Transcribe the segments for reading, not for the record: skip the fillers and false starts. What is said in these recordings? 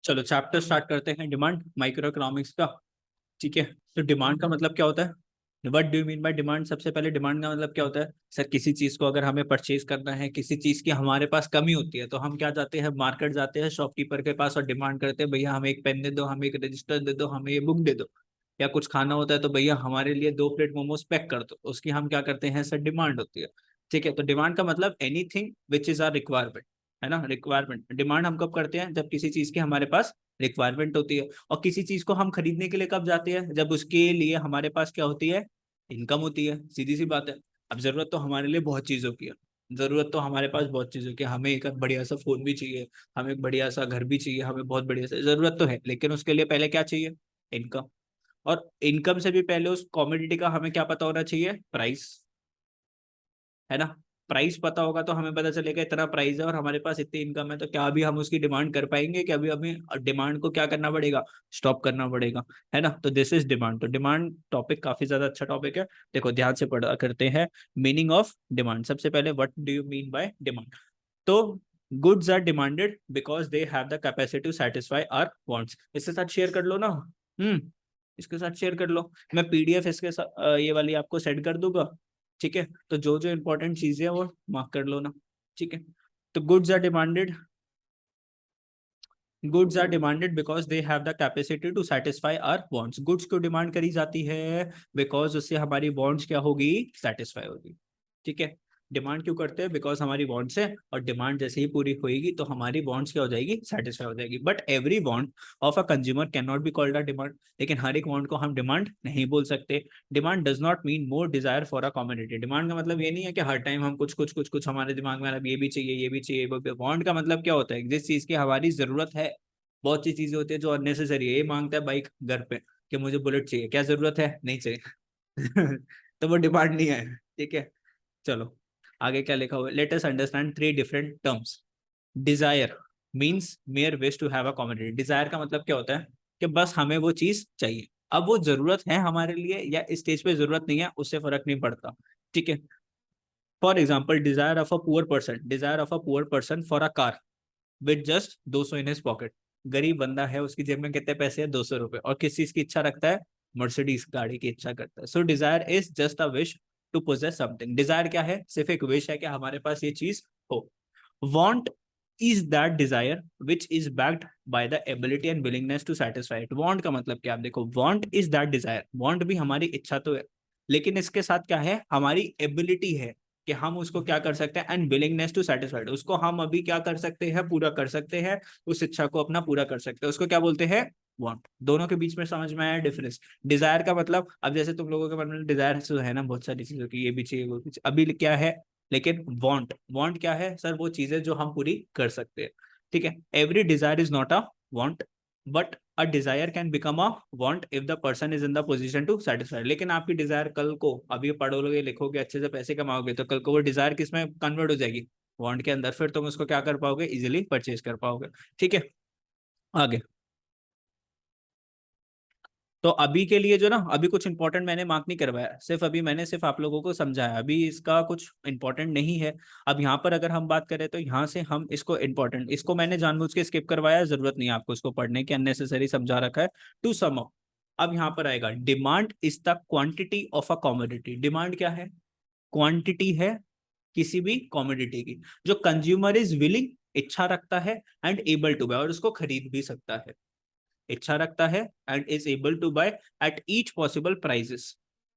चलो chapter start करते हैं, डिमांड माइक्रो इकोनॉमिक्स का। ठीक है, तो डिमांड का मतलब क्या होता है? What do you mean by demand? सबसे पहले डिमांड का मतलब क्या होता है सर? किसी चीज को अगर हमें परचेज करना है, किसी चीज की हमारे पास कमी होती है, तो हम क्या जाते हैं, मार्केट जाते हैं शॉपकीपर के पास और डिमांड करते हैं, भैया हमें एक पेन दे दो, हमें एक रजिस्टर दे दो, हमें ये बुक दे दो। या कुछ खाना होता है तो भैया हमारे लिए 2 प्लेट मोमोज पैक कर दो, उसकी हम क्या करते हैं सर? डिमांड होती है। ठीक है, तो डिमांड का मतलब anything which is or requirement, है ना? रिक्वायरमेंट। डिमांड हम कब करते हैं? जब किसी चीज की हमारे पास रिक्वायरमेंट होती है। और किसी चीज को हम खरीदने के लिए कब जाते हैं? जब उसके लिए हमारे पास क्या होती है? इनकम होती है। सीधी सी बात है। अब जरूरत तो हमारे लिए बहुत चीजों की है। जरूरत तो हमारे पास बहुत चीजों की है। हमें एक बढ़िया सा फोन भी चाहिए, हमें एक बढ़िया सा घर भी चाहिए, हमें बहुत बढ़िया सा जरूरत तो है, लेकिन उसके लिए पहले क्या चाहिए? इनकम। और इनकम से भी पहले उस कॉमोडिटी का हमें क्या पता होना चाहिए? प्राइस, है ना? प्राइस पता होगा तो हमें पता चलेगा इतना प्राइस है और हमारे पास इतनी इनकम है, तो क्या अभी हम उसकी डिमांड कर पाएंगे? क्या अभी हमें डिमांड को क्या करना पड़ेगा? स्टॉप करना पड़ेगा, है ना? तो दिस इज डिमांड। तो डिमांड टॉपिक काफी ज्यादा अच्छा टॉपिक है। देखो ध्यान से पढ़ा करते हैं। मीनिंग ऑफ डिमांड, सबसे पहले what do you mean by demand? तो goods are demanded because they have the capacity to satisfy our wants. इसके साथ शेयर कर लो ना। इसके साथ शेयर कर लो। मैं पीडीएफ इसके साथ ये वाली आपको सेंड कर दूंगा। ठीक है, तो जो जो इंपॉर्टेंट चीजें हैं वो मार्क कर लो ना। ठीक है, तो goods are demanded because they have the capacity to satisfy our wants. Goods को डिमांड करी जाती है बिकॉज उससे हमारी वांट्स क्या होगी? सेटिस्फाई होगी। ठीक है, डिमांड क्यों करते हैं? बिकॉज हमारी वांट्स है, और डिमांड जैसे ही पूरी होगी तो हमारी वांट्स क्या हो जाएगी? सेटिस्फाई हो जाएगी। But every want of a consumer can not be called a demand. लेकिन हर एक वांट को हम डिमांड नहीं बोल सकते। Demand does not mean more desire for a community. Demand का मतलब ये नहीं है कि हर टाइम हम कुछ कुछ कुछ कुछ हमारे दिमाग में ये भी चाहिए, ये भी चाहिए। वांट का मतलब क्या होता है? जिस चीज की हमारी जरूरत है। बहुत सी चीजें होती है जो अननेसेसरी है। ये मांगता है बाइक घर पे कि मुझे बुलेट चाहिए, क्या जरूरत है? नहीं चाहिए। तो वो डिमांड नहीं है। ठीक है, चलो आगे क्या लिखा हुआ है? Let us understand 3 different terms. Desire means mere wish to have a commodity. Desire का मतलब क्या होता है? कि बस हमें वो चीज चाहिए। अब वो जरूरत है हमारे लिए या इस स्टेज पे जरूरत नहीं है, उससे फर्क नहीं पड़ता। ठीक है, for example desire of a poor person for a car with just 200 in his pocket. गरीब बंदा है, उसकी जेब में कितने पैसे हैं? 200 रुपए। और किस चीज की इच्छा रखता है? मर्सिडीज गाड़ी की इच्छा करता है। So desire is just a wish to possess something. Desire क्या है? सिर्फ एक विश है कि हमारे पास ये चीज हो। Want is that desire which is backed by the ability and willingness to satisfy it. Want का मतलब क्या? आप देखो, want is that desire. Want भी हमारी इच्छा तो है, लेकिन इसके साथ क्या है? हमारी एबिलिटी है कि हम उसको क्या कर सकते हैं, एंड विलिंगनेस टू सेटिस्फाइड। उसको हम अभी क्या कर सकते हैं? पूरा कर सकते हैं। उस इच्छा को अपना पूरा कर सकते हैं। उसको क्या बोलते हैं? वांट। दोनों के बीच में समझ में आया डिफरेंस? डिजायर का मतलब, अब जैसे तुम लोगों के मन में डिजायर है ना बहुत सारी चीजों की, ये भी चाहिए वो भी चाहिए, अभी क्या है? लेकिन वांट क्या है सर? वो चीजें जो हम पूरी कर सकते हैं। ठीक है, every desire is not a want, but a desire can become a want if the person is in the position to satisfy. लेकिन आपकी डिजायर कल को, अभी पढ़ोगे लिखोगे अच्छे से पैसे कमाओगे, तो कल को वो डिजायर किस में कन्वर्ट हो जाएगी? वांट के अंदर। फिर तुम उसको क्या कर पाओगे? इजिली परचेज कर पाओगे। ठीक है, आगे। तो अभी के लिए जो ना, अभी कुछ इंपॉर्टेंट मैंने मार्क नहीं करवाया, सिर्फ अभी मैंने सिर्फ आप लोगों को समझाया, अभी इसका कुछ इंपॉर्टेंट नहीं है। अब यहाँ पर अगर हम बात करें तो यहाँ से हम इसको इंपॉर्टेंट, इसको मैंने जानबूझ के स्किप करवाया, जरूरत नहीं है आपको इसको पढ़ने की, अननेसेसरी समझा रखा है। टू सम अप, अब यहाँ पर आएगा, demand is the quantity of a commodity. Demand क्या है? क्वांटिटी है किसी भी कॉमोडिटी की, जो कंज्यूमर इज विलिंग, इच्छा रखता है, एंड एबल टू बाय, और उसको खरीद भी सकता है। इच्छा रखता है and is able to buy at each possible prices.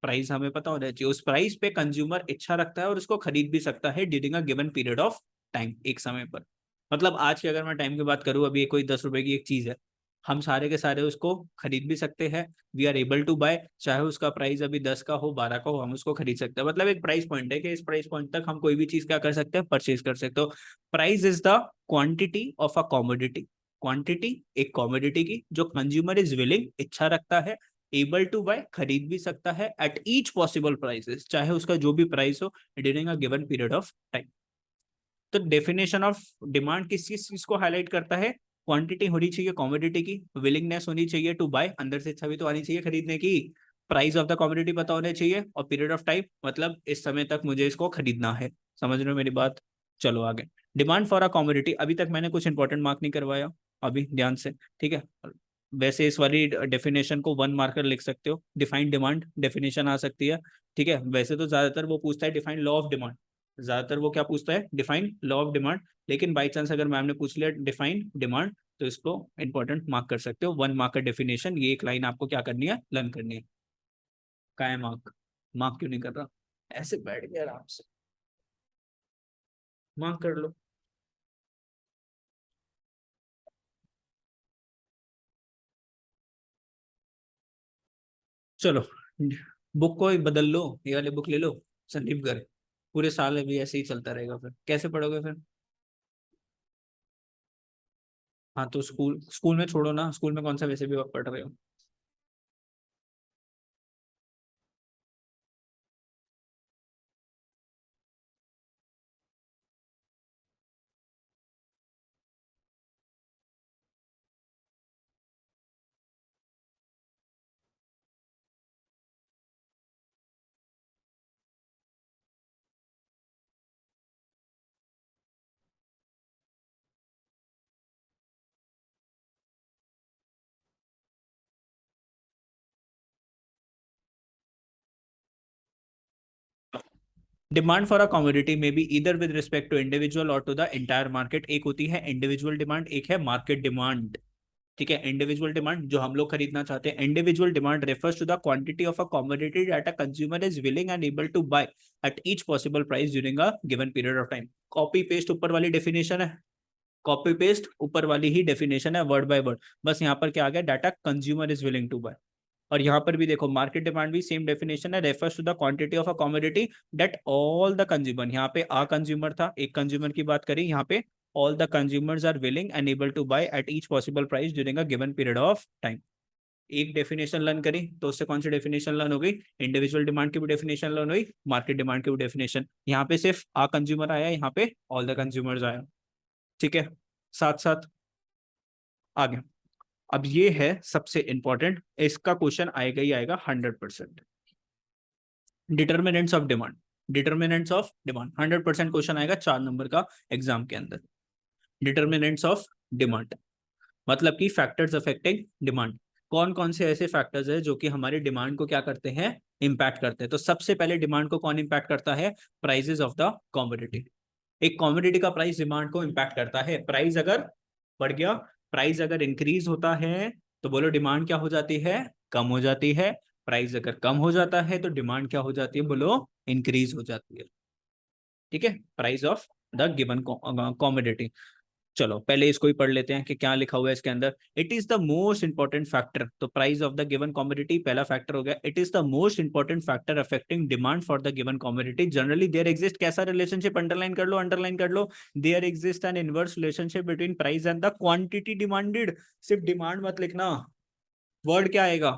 Price हमें पता होना चाहिए। उस प्राइस पे कंज्यूमर इच्छा रखता है और उसको खरीद भी सकता है during a given period of time, एक समय पर। मतलब आज की अगर मैं टाइम की बात करूं, अभी कोई 10 रुपए की एक चीज है, हम सारे के सारे उसको खरीद भी सकते हैं। We are able to buy, चाहे उसका प्राइस अभी 10 का हो, 12 का हो, हम उसको खरीद सकते हैं। मतलब एक प्राइस पॉइंट है कि इस प्राइस पॉइंट तक हम कोई भी चीज क्या कर सकते हैं? परचेज कर सकते हो। Price is the quantity of a commodity. Quantity एक कॉमोडिटी की जो कंज्यूमर इज विलिंग, इच्छा रखता है, एबल टू बाय, खरीद भी सकता है, एट ईच पॉसिबल प्राइसेस, चाहे उसका जो भी प्राइस हो, during a given period of time. तो डेफिनेशन ऑफ डिमांड किस चीज को हाईलाइट करता है? क्वांटिटी होनी चाहिए कॉमोडिटी की, विलिंगनेस होनी चाहिए टू बाय, अंदर से इच्छा भी तो आनी चाहिए खरीदने की, प्राइस ऑफ द कॉमोडिटी पता होना चाहिए, और पीरियड ऑफ टाइम मतलब इस समय तक मुझे इसको खरीदना है। समझ रहे हो मेरी बात? चलो आगे। डिमांड फॉर अ कॉमोडिटी, अभी तक मैंने कुछ इंपॉर्टेंट मार्क नहीं करवाया। अभी ध्यान से, ठीक है। वैसे इस वाली डेफिनेशन को 1 मार्कर लिख सकते हो, डिफाइन डिमांड डेफिनेशन आ सकती है, ठीक है। वैसे तो ज्यादातर वो पूछता है डिफाइन लॉ ऑफ डिमांड, ज्यादातर वो क्या पूछता है, डिफाइन लॉ ऑफ डिमांड। लेकिन बाई चांस अगर मैम ने पूछ लिया डिफाइन डिमांड, तो इसको इंपॉर्टेंट मार्क कर सकते हो, 1 मार्कर डेफिनेशन, ये एक लाइन आपको क्या करनी है, लर्न करनी है। क्या है मार्क, मार्क क्यों नहीं कर रहा, ऐसे बैठ गया आराम से, मार्क कर लो। चलो, बुक को ही बदल लो, ये वाली बुक ले लो, संदीप घर, पूरे साल अभी ऐसे ही चलता रहेगा, फिर कैसे पढ़ोगे फिर। हाँ तो स्कूल, स्कूल में छोड़ो ना, स्कूल में कौन सा वैसे भी आप पढ़ रहे हो। डिमांड फॉर अ कमोडिटी में बी इधर विद रिस्पेक्ट टू इंडिविजुअल और टू द एंटायर मार्केट। एक होती है इंडिविजुअल डिमांड, एक है मार्केट डिमांड, ठीक है। इंडिविजुअल डिमांड जो हम लोग खरीदना चाहते हैं, individual demand refers to the quantity of a commodity that a consumer is willing and able to buy at each possible price during a given period of time. Copy paste ऊपर वाली definition है, copy paste ऊपर वाली ही definition है word by word, बस यहाँ पर क्या आ गया, that a consumer is willing to buy. और यहाँ पर भी देखो मार्केट डिमांड भी सेम डेफिनेशन है, refers to the quantity of a commodity that all the consumer, यहाँ पे आ कंज्यूमर था, एक कंज्यूमर की बात करी, यहाँ पे all the consumers are willing and able to buy at each possible price during a given period of time. एक डेफिनेशन लर्न करी तो उससे कौन सी डेफिनेशन लर्न हो गई, इंडिविजुअल डिमांड की भी डेफिनेशन लर्न हुई, मार्केट डिमांड की भी डेफिनेशन। यहाँ पे सिर्फ आ कंज्यूमर आया, यहाँ पे ऑल द कंज्यूमर्स आया, ठीक है। साथ साथ आगे, अब ये है सबसे इंपॉर्टेंट, इसका क्वेश्चन आएगा ही आएगा 100%। Determinants of demand, determinants of demand 100% question आएगा 4 नंबर का एग्जाम के अंदर। डिटर्मिनेंट्स ऑफ डिमांड मतलब कि फैक्टर्स अफेक्टिंग डिमांड, कौन कौन से ऐसे फैक्टर्स है जो कि हमारी डिमांड को क्या करते हैं, इंपैक्ट करते हैं। तो सबसे पहले डिमांड को कौन इंपैक्ट करता है, प्राइजेस ऑफ द कमोडिटी। एक कमोडिटी का प्राइस डिमांड को इंपैक्ट करता है, प्राइस अगर बढ़ गया, प्राइस अगर इंक्रीज होता है तो बोलो डिमांड क्या हो जाती है, कम हो जाती है। प्राइस अगर कम हो जाता है तो डिमांड क्या हो जाती है, बोलो इंक्रीज हो जाती है, ठीक है। Price of the given commodity. चलो पहले इसको ही पढ़ लेते हैं कि क्या लिखा हुआ है इसके अंदर। It is the most important factor, तो price of the given commodity पहला फैक्टर हो गया। It is the most important factor affecting demand for the given commodity. Generally there exist, कैसा रिलेशनशिप, अंडरलाइन कर लो, अंडरलाइन कर लो, there exist an inverse relationship between price and the quantity demanded. सिर्फ demand मत लिखना, वर्ड क्या आएगा,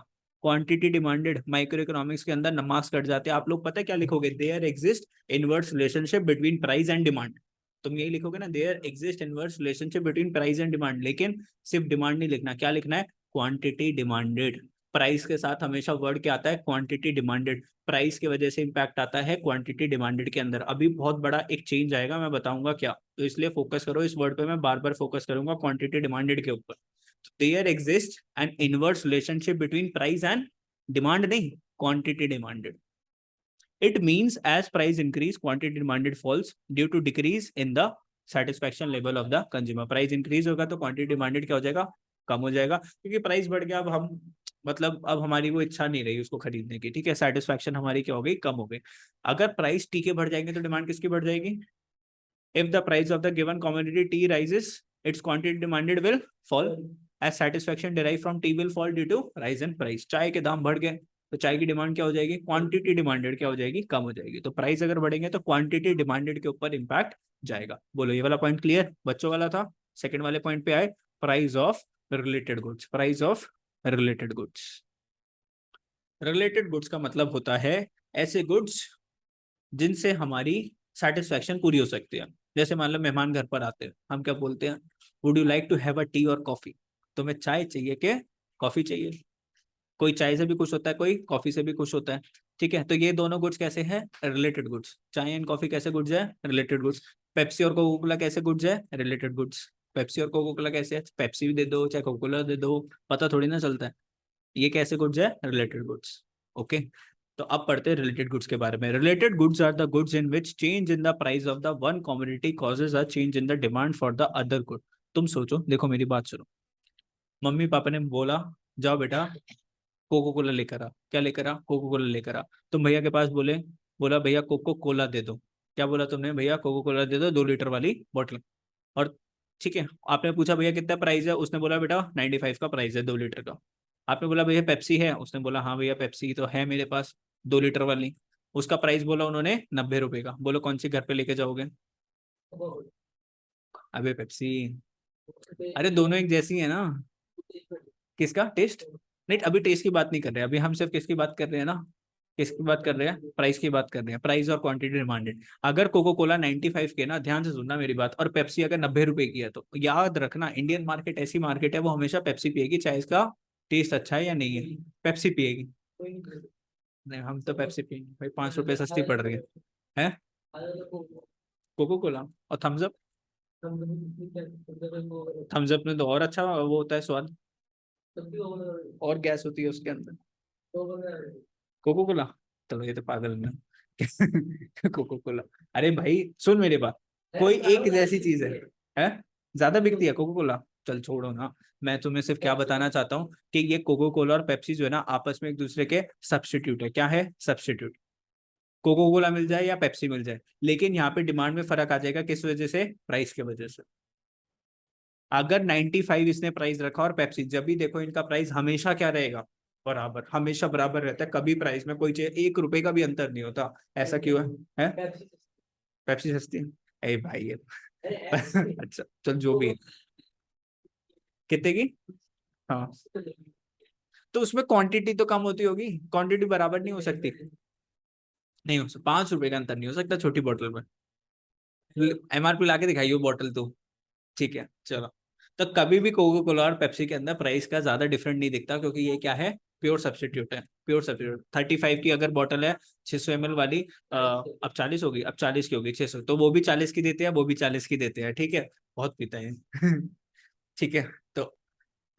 क्वांटिटी डिमांडेड। माइक्रो इकोनॉमिक्स के अंदर मार्क्स कट जाते हैं, आप लोग पता है क्या लिखोगे, there exist inverse relationship between price and demand. तुम यही लिखोगे ना, there exist inverse relationship between price and demand, लेकिन सिर्फ डिमांड नहीं लिखना, क्या लिखना है, क्वांटिटी डिमांडेड। प्राइस के साथ हमेशा वर्ड क्या आता है, क्वांटिटी डिमांडेड। प्राइस की वजह से इंपैक्ट आता है क्वांटिटी डिमांडेड के अंदर। अभी बहुत बड़ा एक चेंज आएगा, मैं बताऊंगा क्या, तो इसलिए फोकस करो इस वर्ड पे, मैं बार बार फोकस करूंगा क्वांटिटी डिमांडेड के ऊपर। There exist an inverse relationship between price and demand, नहीं quantity demanded. It means as price increase, quantity demanded falls due to decrease in the satisfaction level of the consumer. Price increase होगा तो quantity demanded क्या हो जाएगा, कम हो जाएगा, क्योंकि price बढ़ गया, अब हम मतलब अब हमारी वो इच्छा नहीं रही उसको खरीदने की, ठीक है, सेटिस्फैक्शन हमारी क्या हो गई, कम हो गई। अगर प्राइस टी के बढ़ जाएंगे तो डिमांड किसकी बढ़ जाएगी, if the price of the given commodity tea rises, its quantity demanded will fall as satisfaction derived from tea will fall due to rise in price। चाय के दाम बढ़ गए तो चाय की डिमांड क्या हो जाएगी, क्वांटिटी डिमांडेड क्या हो जाएगी, कम हो जाएगी। तो प्राइस अगर बढ़ेंगे तो क्वांटिटी डिमांडेड के ऊपर इंपैक्ट जाएगा। बोलो ये वाला पॉइंट क्लियर, बच्चों वाला था। सेकंड वाले पॉइंट पे आए, price of related goods. Price of related goods, related goods का मतलब होता है ऐसे गुड्स जिनसे हमारी सेटिस्फैक्शन पूरी हो सकती है। जैसे मान लो मेहमान घर पर आते हैं, हम क्या बोलते हैं, would you like to have a tea और कॉफी, तुम्हें चाय चाहिए कि कॉफी चाहिए। कोई चाय से भी खुश होता है, कोई कॉफी से भी खुश होता है, ठीक है। तो ये दोनों गुड्स कैसे हैं, रिलेटेड गुड्स। चाय एंड कॉफी कैसे गुड्स है, रिलेटेड गुड्स। पेप्सी और कोका कोला कैसे गुड्स है, रिलेटेड गुड्स। पेप्सी और कोको कोला कैसे है, पेप्सी भी दे दो चाहे कोको कोला दे दो, पता थोड़ी ना चलता है। ये कैसे गुड्स है, रिलेटेड गुड्स। ओके, तो अब पढ़ते हैं रिलेटेड गुड्स के बारे में। Related goods are the goods in which change in the price of the one commodity causes a change in the demand for the other good. तुम सोचो, देखो मेरी बात सुनो, मम्मी पापा ने बोला जाओ बेटा कोको कोला लेकर आ, क्या लेकर आ, कोको कोला लेकर आ। तुम भैया के पास बोले, बोला भैया कोको कोला दे दो, क्या बोला तुमने, भैया कोको कोला दे दो 2 लीटर वाली बोतल। और ठीक है, आपने पूछा भैया कितना प्राइस है, उसने बोला बेटा 95 का प्राइस है 2 लीटर का। आपने बोला भैया पेप्सी है, उसने बोला हाँ भैया पेप्सी तो है मेरे पास 2 लीटर वाली। उसका प्राइस बोला उन्होंने 90 रुपए का, बोलो कौन सी घर पे लेके जाओगे। अबे पेप्सी। अरे दोनों एक जैसी है ना। किसका टेस्ट, नहीं अभी टेस्ट की बात नहीं कर रहे, अभी हम सिर्फ किसकी बात कर रहे हैं ना, किसकी बात कर रहे हैं, प्राइस की बात कर रहे हैं, प्राइस और क्वांटिटी डिमांडेड। अगर कोको कोला 95 के ना, ध्यान से सुनना मेरी बात, और पेप्सी अगर 90 रुपए की है, तो याद रखना इंडियन मार्केट ऐसी मार्केट है, वो हमेशा पेप्सी पिएगी, चाहे इसका टेस्ट अच्छा है या नहीं है, पेप्सी पिएगी। नहीं हम तो पेप्सी पिएंगे भाई, 5 रुपए सस्ती पड़ रही है कोको कोला। और थम्स अप, थम्स अप में तो और अच्छा वो होता है स्वाद, और गैस होती है उसके अंदर। कोको कोला, चलो ये तो पागल है कोको कोला। अरे भाई सुन मेरी बात, कोई एक जैसी चीज है ज्यादा बिकती है कोको कोला। चल छोड़ो ना, मैं तुम्हें सिर्फ क्या बताना चाहता हूँ कि ये कोको कोला और पेप्सी जो है ना, आपस में एक दूसरे के सब्स्टिट्यूट है। क्या है, सब्स्टिट्यूट। कोको कोला मिल जाए या पेप्सी मिल जाए, लेकिन यहाँ पे डिमांड में फर्क आ जाएगा, किस वजह से, प्राइस की वजह से। अगर 95 इसने प्राइस रखा और पेप्सी, जब भी देखो इनका प्राइस हमेशा क्या रहेगा, बराबर, हमेशा बराबर रहता है, कभी प्राइस में कोई 1 रुपए का भी अंतर नहीं होता। ऐसा क्यों है? पेप्सी सस्ती है ए भाई ये अच्छा चल जो भी है, कितने की, हाँ तो उसमें क्वांटिटी तो कम होती होगी, क्वांटिटी बराबर नहीं हो सकती, नहीं हो सकता, 5 रुपए का अंतर नहीं हो सकता छोटी बोतल में। एमआरपी ला के दिखाइए बोतल तो, ठीक है चलो। तो कभी भी कोको कोला और पेप्सी के अंदर प्राइस का ज्यादा डिफरेंट नहीं दिखता, क्योंकि ये क्या है, प्योर सब्स्टिट्यूट है, प्योर सब्स्टिट्यूट। 35 की अगर बॉटल है 600 ml वाली, अब 40 होगी, अब 40 की होगी 600, तो वो भी 40 की देते हैं, वो भी 40 की देते हैं, ठीक है, बहुत पीता है ठीक है। तो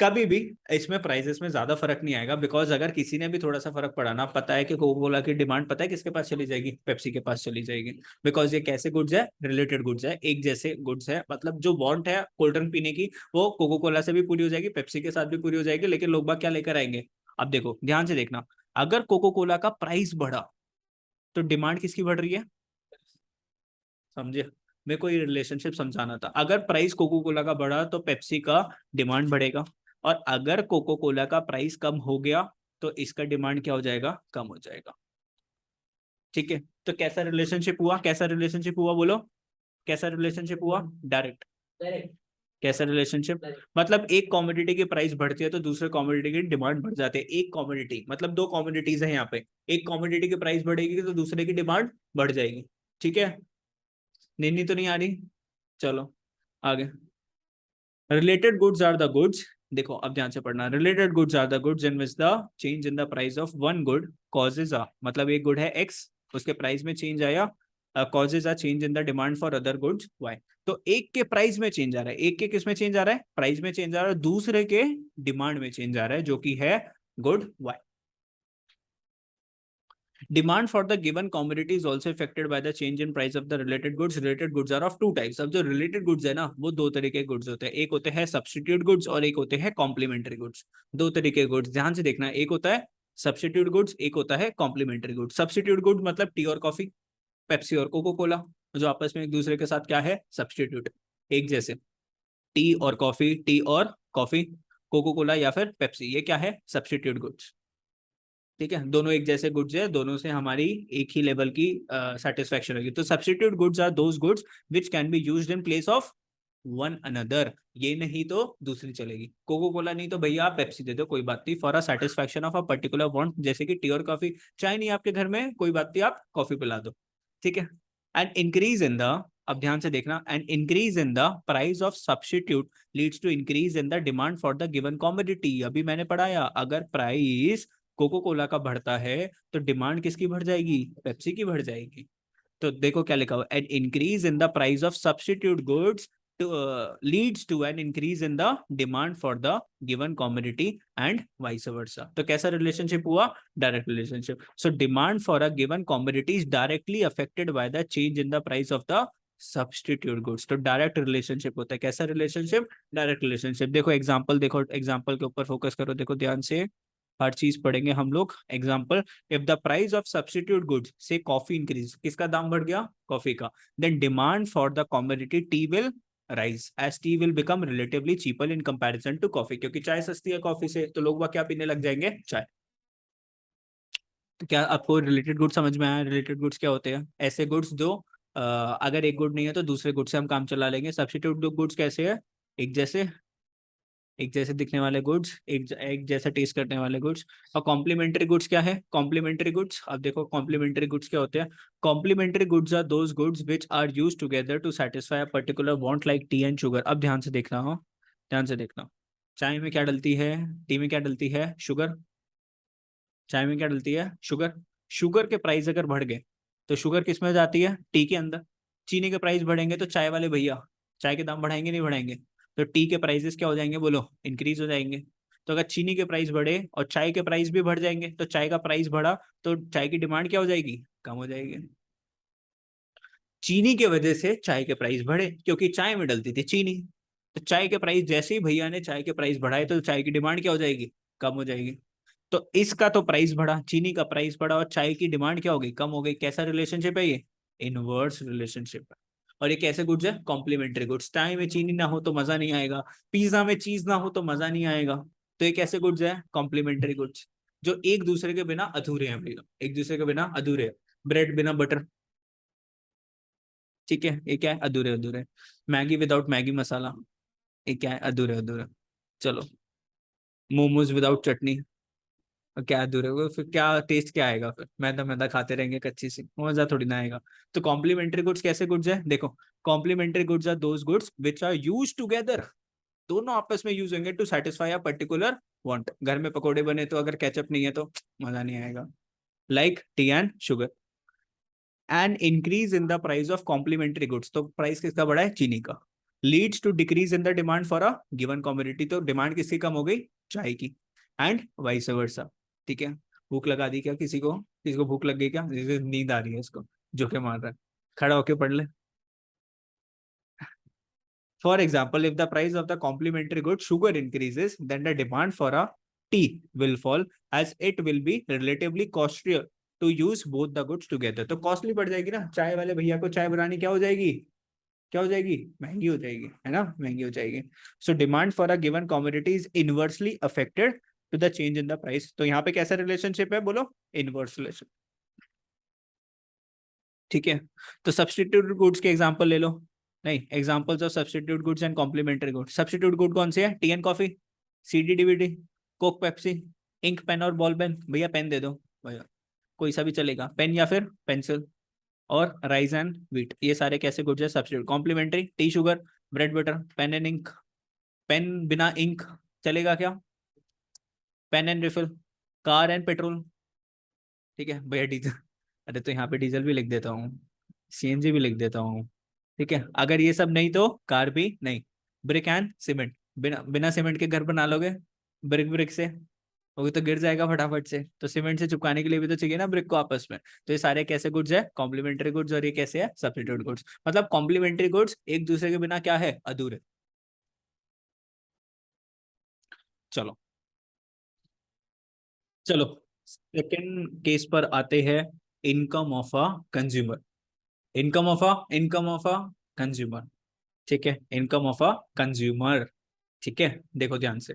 कभी भी इसमें प्राइसेस में ज्यादा फर्क नहीं आएगा, बिकॉज अगर किसी ने भी थोड़ा सा फर्क पड़ा ना, पता है कि कोको कोला की डिमांड पता है किसके पास चली जाएगी, पेप्सी के पास चली जाएगी। बिकॉज ये कैसे गुड्स है, रिलेटेड गुड्स है, एक जैसे गुड्स है, मतलब जो वांट है कोल्ड ड्रिंक पीने की, वो कोको कोला से भी पूरी हो जाएगी, पेप्सी के साथ भी पूरी हो जाएगी, लेकिन लोग बाग क्या लेकर आएंगे। अब देखो ध्यान से देखना, अगर कोको कोला का प्राइस बढ़ा तो डिमांड किसकी बढ़ रही है, समझे। मेरे को ये रिलेशनशिप समझाना था, अगर प्राइस कोको कोला का बढ़ा तो पेप्सी का डिमांड बढ़ेगा, और अगर कोको कोला का प्राइस कम हो गया तो इसका डिमांड क्या हो जाएगा, कम हो जाएगा। ठीक है, तो कैसा रिलेशनशिप हुआ, कैसा रिलेशनशिप हुआ बोलो, कैसा रिलेशनशिप हुआ, डायरेक्ट। कैसा रिलेशनशिप, मतलब एक कॉमोडिटी की प्राइस बढ़ती है तो दूसरे कॉमोडिटी की डिमांड बढ़ जाती है। एक कॉमोडिटी मतलब दो कॉमोडिटीज है यहाँ पे, एक कॉमोडिटी की प्राइस बढ़ेगी तो दूसरे की डिमांड बढ़ जाएगी, ठीक है। नींद तो नहीं आ रही, चलो आगे। Related goods are the goods, देखो अब ध्यान से पढ़ना, related goods are the goods in which the change in the price of one good causes ah, मतलब एक गुड है एक्स, उसके प्राइस में चेंज आया, causes a change in the demand for other goods Y. तो एक के price में चेंज आ रहा है, एक के किस में चेंज आ रहा है, प्राइस में चेंज आ रहा है, दूसरे के डिमांड में चेंज आ रहा है, जो कि है good Y. Demand for the given commodity is also affected by the change in price of the related goods. Related goods are of two types. अब जो related goods है ना, वो दो तरीके के goods होते हैं, एक होते हैं substitute goods और एक होते हैं complementary goods। दो तरीके के goods ध्यान से देखना, एक होता है substitute goods, एक होता है complementary goods। substitute goods मतलब टी और कॉफी, पेप्सी और कोको कोला, जो आपस में एक दूसरे के साथ क्या है, सब्सटीट्यूट, एक जैसे। टी और कॉफी, टी और कॉफी, कोको कोला या फिर पेप्सी, ये क्या है, सब्सटीट्यूट गुड्स। ठीक है, दोनों एक जैसे गुड्स है, दोनों से हमारी एक ही लेवल की सेटिस्फेक्शन होगी। तो substitute goods are those goods which can be used in place of one another. ये नहीं तो दूसरी चलेगी, कोको कोला नहीं तो भैया आप पेप्सी दे दो, कोई बात नहीं, for a satisfaction of a particular want, जैसे कि टी और कॉफी, चाय नहीं आपके घर में, कोई बात नहीं आप कॉफी पिला दो, ठीक है। एंड इंक्रीज इन द, अब ध्यान से देखना, and increase in the price of substitute leads to increase in the demand for the given commodity. अभी मैंने पढ़ाया, अगर प्राइस कोको कोला का बढ़ता है तो डिमांड किसकी बढ़ जाएगी, पेप्सी की बढ़ जाएगी। तो देखो क्या लिखा हुआ, N increase in the price of substitute goods leads to an increase in the demand for the given commodity and vice versa. तो कैसा relationship हुआ? Direct relationship. So demand for a given commodity is directly affected by the change in the price of the substitute goods. तो direct relationship होता है. कैसा relationship? Direct relationship. देखो example, देखो example के ऊपर focus करो, देखो ध्यान से हर चीज पढ़ेंगे हम लोग. Example, if the price of substitute goods say coffee increase, किसका दाम बढ़ गया? कॉफी का. Then demand for the commodity tea will rise as tea will become relatively cheaper in comparison to coffee. क्योंकि चाय सस्ती है कॉफी से, तो लोग वह क्या पीने लग जाएंगे? चाय. तो क्या आपको रिलेटेड गुड्स समझ में आया? रिलेटेड गुड्स क्या होते हैं? ऐसे गुड्स जो अगर एक गुड नहीं है तो दूसरे गुड से हम काम चला लेंगे. सब्स्टिट्यूट गुड्स कैसे है? एक जैसे, एक जैसे दिखने वाले गुड्स, एक जैसा टेस्ट करने वाले गुड्स. और कॉम्प्लीमेंट्री गुड्स क्या है? कॉम्प्लीमेंट्री गुड्स, अब देखो कॉम्प्लीमेंट्री गुड्स क्या होते हैं? Complementary goods are those goods which are use together to satisfy a particular want like tea and sugar. अब ध्यान से देखना हो, ध्यान से देखना. चाय में क्या डलती है? टी में क्या डलती है? शुगर. चाय में क्या डलती है? शुगर. शुगर के प्राइस अगर बढ़ गए तो शुगर किस में जाती है? टी के अंदर. चीनी के प्राइस बढ़ेंगे तो चाय वाले भैया चाय के दाम बढ़ाएंगे नहीं बढ़ाएंगे? तो टी के प्राइसेस क्या हो जाएंगे? बोलो, इंक्रीज हो जाएंगे. तो अगर चीनी के प्राइस बढ़े और चाय के प्राइस भी बढ़ जाएंगे तो चाय का प्राइस बढ़ा तो चाय की डिमांड क्या हो जाएगी? कम हो जाएगी. चीनी के वजह से चाय के प्राइस बढ़े क्योंकि चाय में डलती थी चीनी. तो चाय के प्राइस जैसे ही भैया ने चाय के प्राइस बढ़ाए तो चाय की डिमांड क्या हो जाएगी? कम हो जाएगी. तो इसका तो प्राइस बढ़ा, चीनी का प्राइस बढ़ा और चाय की डिमांड क्या हो गई? कम हो गई. कैसा रिलेशनशिप है ये? इनवर्स रिलेशनशिप है. और ये कैसे गुड्स है? Complementary goods. चाय में चीनी ना हो तो मजा नहीं आएगा, पिज्जा में चीज ना हो तो मजा नहीं आएगा. तो ये कैसे गुड्स है? कॉम्प्लीमेंट्री गुड्स, जो एक दूसरे के बिना अधूरे हैं भैया, एक दूसरे के बिना अधूरे हैं. ब्रेड बिना बटर, ठीक है, ये क्या है? अधूरे अधूरे. मैगी विदाउट मैगी मसाला, ये क्या है? अधूरे अधूरे. चलो, मोमोज विदाउट चटनी, क्या दूर है वो? फिर क्या टेस्ट क्या आएगा? फिर मैदा मैदा खाते रहेंगे कच्ची सी, मजा थोड़ी ना आएगा. तो कॉम्प्लीमेंट्री गुड्स कैसे गुड्स है? देखो, complementary goods are those goods which are use together. दोनों आपस में यूज होंगे to satisfy a particular want. घर में पकोड़े बने तो अगर केचप नहीं है तो मजा नहीं आएगा. Like tea and sugar. And increase in the price of complementary goods, तो प्राइस किसका बढ़ा है? चीनी का. Leads to decrease in the demand for a given commodity, तो डिमांड किसकी कम हो गई? चाय की. And vice versa. ठीक है. भूख लगा दी क्या किसी को? किसी को भूख लग गई क्या? नींद आ रही है इसको, जो के मार रहा है. खड़ा होके पढ़ ले. For example, if the price of the complementary good sugar increases, then the demand for a tea will fall as it will be relatively costlier to use both the goods together. तो costly पड़ जाएगी ना. चाय वाले भैया को चाय बनानी क्या हो जाएगी? क्या हो जाएगी? महंगी हो जाएगी, है ना, महंगी हो जाएगी. So demand for a given commodity is inversely affected to the change in the price. तो यहाँ पे कैसा रिलेशनशिप है? बोलो, इनवर्स रिलेशन. ठीक है. तो सब्स्टिट्यूट गुड्स के एग्जांपल ले लो. नहीं, examples of substitute goods and complementary goods. Substitute good कौन से है? Tea and coffee, CD DVD, Coke Pepsi, ink pen और बॉल पेन. भैया पेन दे दो भैया, कोई सा भी चलेगा, पेन या फिर पेंसिल. और राइस एंड व्हीट, ये सारे कैसे गुड्स है? Substitute. Complementary, tea sugar, bread butter, pen and ink. Pen बिना इंक चलेगा क्या? Pen and refill, car and petrol. ठीक है भैया, डीजल. अरे तो यहाँ पे डीजल भी लिख देता हूँ, सीएनजी भी लिख देता हूँ. ठीक है. अगर ये सब नहीं तो कार भी नहीं. ब्रिक एंड सीमेंट, बिना बिना सीमेंट के घर बना लोगे? ब्रिक ब्रिक से वो तो गिर जाएगा फटाफट से. तो सीमेंट से चिपकाने के लिए भी तो चाहिए ना ब्रिक को आपस में. तो ये सारे कैसे गुड्स है? Complementary goods. और ये कैसे है? Substitute goods. मतलब कॉम्प्लीमेंट्री गुड्स एक दूसरे के बिना क्या है? अधूरे. चलो, चलो सेकेंड केस पर आते हैं. Income of a consumer. Income of a consumer. ठीक है, इनकम ऑफ अ कंज्यूमर. ठीक है, देखो ध्यान से.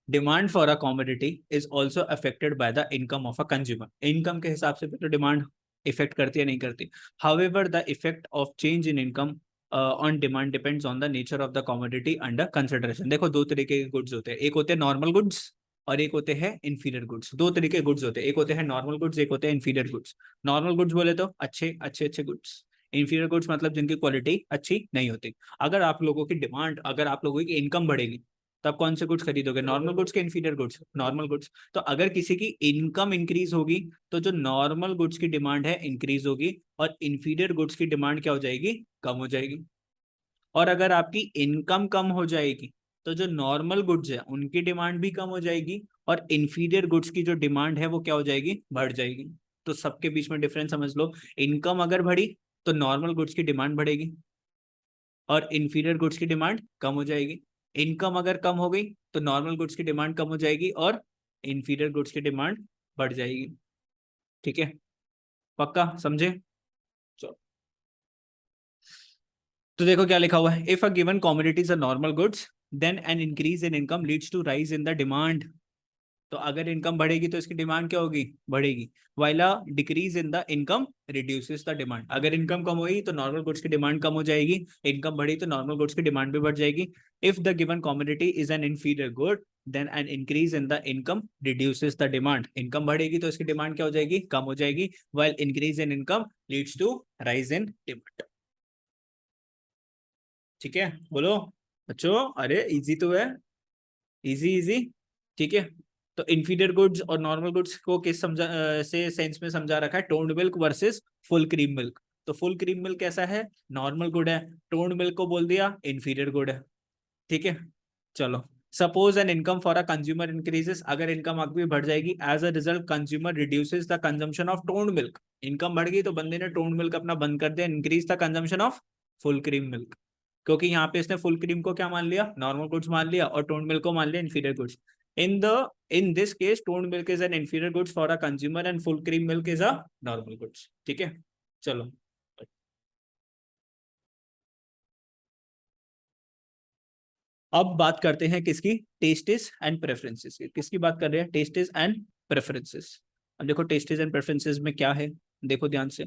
Demand for a commodity is also affected by the income of a consumer. Income के हिसाब से तो डिमांड इफेक्ट करती है नहीं करती. However the effect of change in income on demand depends on the nature of the commodity under consideration. देखो, दो तरीके के गुड्स होते हैं. एक होते हैं नॉर्मल गुड्स और एक होते हैं इन्फीरियर गुड्स. दो तरीके के गुड्स होते हैं. एक होते हैं नॉर्मल गुड्स, एक होते हैं इन्फीरियर गुड्स. नॉर्मल गुड्स बोले तो अच्छे अच्छे अच्छे गुड्स. इन्फीरियर गुड्स मतलब जिनकी क्वालिटी अच्छी नहीं होती. अगर आप लोगों की डिमांड, अगर आप लोगों की इनकम बढ़ेगी तो आप कौन से गुड्स खरीदोगे? नॉर्मल गुड्स के इन्फीरियर गुड्स? Normal goods. तो अगर किसी की इनकम इंक्रीज होगी तो जो नॉर्मल गुड्स की डिमांड है इंक्रीज होगी और इन्फीरियर गुड्स की डिमांड क्या हो जाएगी? कम हो जाएगी. और अगर आपकी इनकम कम हो जाएगी तो जो नॉर्मल गुड्स है उनकी डिमांड भी कम हो जाएगी और इंफीरियर गुड्स की जो डिमांड है वो क्या हो जाएगी, बढ़ जाएगी। तो सबके बीच में डिफरेंस समझ लो, इनकम अगर बढ़ी तो नॉर्मल गुड्स की डिमांड बढ़ेगी और इंफीरियर गुड्स की डिमांड कम हो जाएगी। इनकम अगर कम हो गई तो नॉर्मल गुड्स की डिमांड कम हो जाएगी और इंफीरियर गुड्स की डिमांड बढ़ जाएगी। ठीक है, पक्का समझे? चलो, तो देखो क्या लिखा हुआ है, if a given commodities are normal goods then an increase in income leads to rise in the demand. तो अगर इनकम बढ़ेगी तो इसकी डिमांड क्या होगी, बढ़ेगी। While a decrease in the income reduces the demand. अगर इनकम कम हुई तो नॉर्मल गुड्स की डिमांड कम हो जाएगी, इनकम बढ़ी तो नॉर्मल गुड्स की डिमांड भी बढ़ जाएगी। If the given commodity is an inferior good then an increase in the income reduces the demand. Income बढ़ेगी तो इसकी डिमांड क्या हो जाएगी, कम हो जाएगी। While increase in income leads to rise in demand. ठीक है, बोलो बच्चों, अरे इजी तो है, इजी इजी। ठीक है, तो इंफीरियर गुड्स और नॉर्मल गुड्स को किस से सेंस में समझा रखा है, toned milk versus full cream milk. तो फुल क्रीम मिल्क कैसा है, नॉर्मल गुड है, टोन्ड मिल्क को बोल दिया इंफीरियर गुड है। ठीक है, चलो, suppose an income for a consumer increases, अगर इनकम आपकी बढ़ जाएगी as a result consumer reduces the consumption of toned milk. Income बढ़ गई तो बंदे ने टोन्ड मिल्क अपना बंद कर दिया, increase the consumption of full cream milk. क्योंकि यहाँ पे इसने फुल क्रीम को क्या मान लिया, नॉर्मल गुड्स मान लिया, और टोन्ड मिल्क को मान लिया inferior goods. In the in this case toned milk is an inferior goods for a consumer and full cream milk is a normal goods. ठीक है, चलो, अब बात करते हैं किसकी, टेस्टेस एंड प्रेफरेंसेस की। किसकी बात कर रहे हैं, टेस्टेस एंड प्रेफरेंसेस। अब देखो टेस्टेस एंड प्रेफरेंसेस में क्या है, देखो ध्यान से।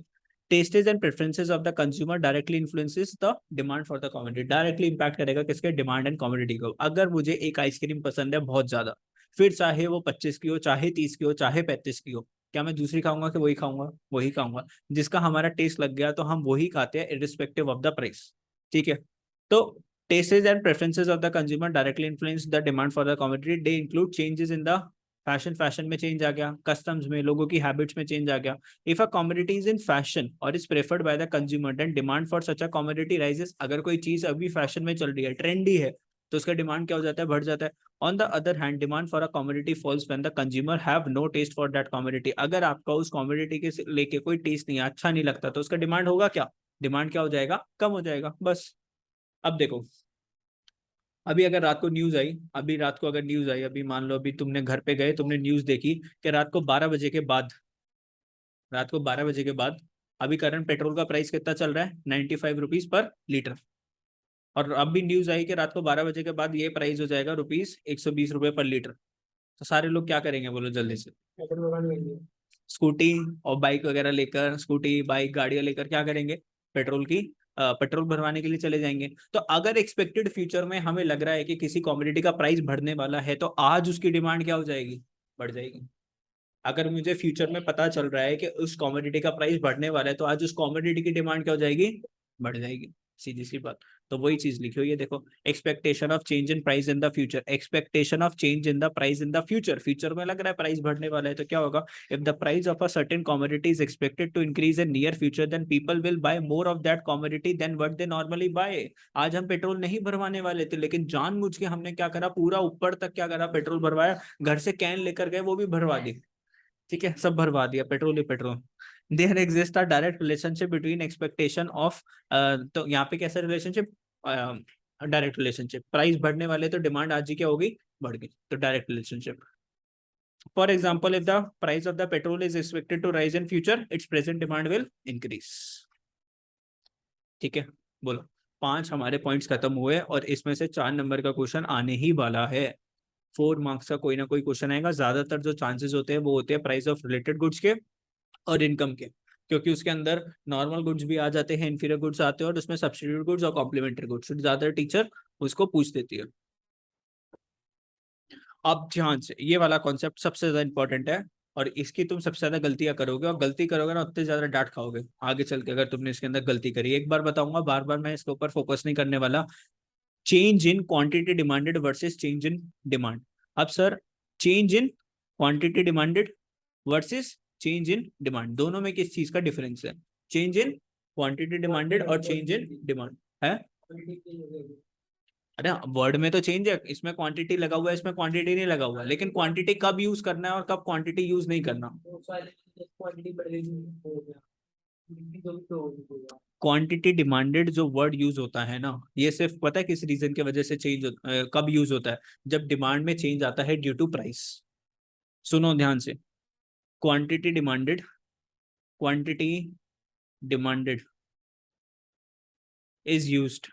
Tastes and preferences of the consumer directly influences the demand for the commodity. Directly impact करेगा किसके, डिमांड एंड कमोडिटी को। अगर मुझे एक आइसक्रीम पसंद है बहुत ज्यादा, फिर चाहे वो 25 की हो, चाहे 30 की हो, चाहे 35 की हो, क्या मैं दूसरी खाऊंगा कि वही खाऊंगा, वही खाऊंगा। जिसका हमारा टेस्ट लग गया तो हम वही खाते हैं इरिस्पेक्टिव ऑफ द प्राइस। ठीक है, तो tastes and preferences of the consumer directly influence the demand for the commodity. They include changes in the fashion में चेंज आ गया, कस्टम्स में, लोगों की हैबिट्स में चेंज आ गया। If a commodity is in fashion और is preferred by the consumer then demand for such a commodity rises. अगर कोई चीज अभी फैशन में चल रही है, ट्रेंडी है, तो उसका डिमांड क्या हो जाता है, बढ़ जाता है। On the other hand demand for a commodity falls when the consumer have no taste for that commodity. अगर आपका उस कमोडिटी के लेके कोई टेस्ट नहीं है, अच्छा नहीं लगता, तो उसका डिमांड होगा क्या, डिमांड क्या हो जाएगा, कम हो जाएगा, बस। अब देखो, अभी अगर रात को न्यूज आई, अभी रात को अगर न्यूज आई, अभी मान लो अभी तुमने घर पे गए, तुमने न्यूज देखी कि रात को 12 बजे के बाद, रात को 12 बजे के बाद अभी करंट पेट्रोल का प्राइस कितना चल रहा है, 95 रुपीज पर लीटर। और अब भी न्यूज आई कि रात को 12 बजे के बाद ये प्राइस हो जाएगा ₹120 पर लीटर। तो सारे लोग क्या करेंगे बोलो जल्दी से, स्कूटी और बाइक वगैरह लेकर, स्कूटी बाइक गाड़ियां लेकर क्या करेंगे, पेट्रोल की पेट्रोल भरवाने के लिए चले जाएंगे। तो अगर एक्सपेक्टेड फ्यूचर में हमें लग रहा है कि किसी कमोडिटी का प्राइस बढ़ने वाला है, तो आज उसकी डिमांड क्या हो जाएगी, बढ़ जाएगी। अगर मुझे फ्यूचर में पता चल रहा है कि उस कमोडिटी का प्राइस बढ़ने वाला है, तो आज उस कमोडिटी की डिमांड क्या हो जाएगी, बढ़ जाएगी, सीधी सी बात। तो वही चीज लिखी हुई है, देखो, expectation of change in price in the future, expectation of change in the price in the future. Future में लग रहा है प्राइस बढ़ने वाला है, तो क्या होगा, if the price of a certain commodity is expected to increase in near future then people will buy more of that commodity than what they normally buy. आज हम पेट्रोल नहीं भरवाने वाले थे, लेकिन जानबूझ के हमने क्या करा, पूरा ऊपर तक क्या करा, पेट्रोल भरवाया, घर से कैन लेकर गए, वो भी भरवा दी। ठीक है, सब भरवा दिया, पेट्रोल ही petrol. There exist a direct relationship between expectation of, तो यहाँ पे कैसा रिलेशनशिप, डायरेक्ट रिलेशनशिप, प्राइस बढ़ने वाले तो डिमांड आज ही क्या होगी, बढ़ गई, तो direct relationship. For example if the price of the petrol is expected to rise in future its present demand will increase. ठीक है, बोलो, 5 हमारे पॉइंट्स खत्म हुए और इसमें से 4 नंबर का क्वेश्चन आने ही वाला है। 4 मार्क्स का कोई ना कोई क्वेश्चन आएगा। ज्यादातर जो चांसेस होते हैं वो होते हैं प्राइस ऑफ रिलेटेड गुड्स के और इनकम के, क्योंकि उसके अंदर नॉर्मल गुड्स भी आ जाते हैं, इंफीरियर गुड्स आते हैं, और उसमें सब्सिट्यूट गुड्स और कॉम्प्लीमेंट्री गुड्स ज्यादा टीचर उसको पूछ देती है। अब ध्यान से, ये वाला कॉन्सेप्ट सबसे ज्यादा इंपॉर्टेंट है, और इसकी तुम सबसे ज्यादा गलतियां करोगे, और गलती करोगे ना उतने ज्यादा डांट खाओगे आगे चल के, अगर तुमने इसके अंदर गलती करी। एक बार बताऊंगा, बार बार मैं इसके ऊपर फोकस नहीं करने वाला। Change in quantity demanded versus change in demand. अब sir, change in quantity demanded versus change in demand, दोनों में किस चीज का डिफरेंस है, चेंज इन क्वांटिटी डिमांडेड और चेंज इन डिमांड है। अरे वर्ड में तो चेंज है, इसमें क्वांटिटी लगा हुआ है, इसमें क्वांटिटी नहीं लगा हुआ, लेकिन क्वांटिटी कब यूज करना है और कब क्वांटिटी यूज नहीं करना। क्वांटिटी डिमांडेड जो वर्ड यूज होता है ना, ये सिर्फ पता है किस रीजन की वजह से चेंज कब यूज होता है, जब डिमांड में चेंज आता है ड्यू टू प्राइस। सुनो ध्यान से, quantity demanded, quantity demanded is used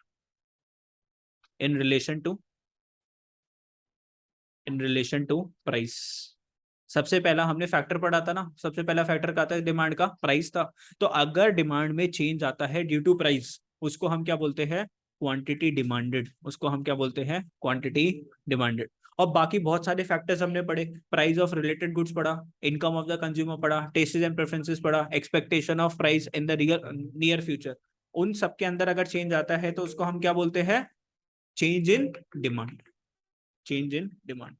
in relation to, in relation to price. सबसे पहला हमने फैक्टर पढ़ा था ना, सबसे पहला फैक्टर क्या था डिमांड का, प्राइस था। तो अगर डिमांड में चेंज आता है ड्यू टू प्राइस, उसको हम क्या बोलते हैं, क्वांटिटी डिमांडेड, उसको हम क्या बोलते हैं, क्वांटिटी डिमांडेड। और बाकी बहुत सारे फैक्टर्स हमने पढ़े, प्राइस ऑफ रिलेटेड गुड्स पढ़ा, इनकम ऑफ द कंज्यूमर पढ़ा, टेस्ट एंड प्रेफरेंसेस पढ़ा, expectation of price in the real near future. उन सब के अंदर अगर चेंज आता है तो उसको हम क्या बोलते हैं, change in demand, change in demand.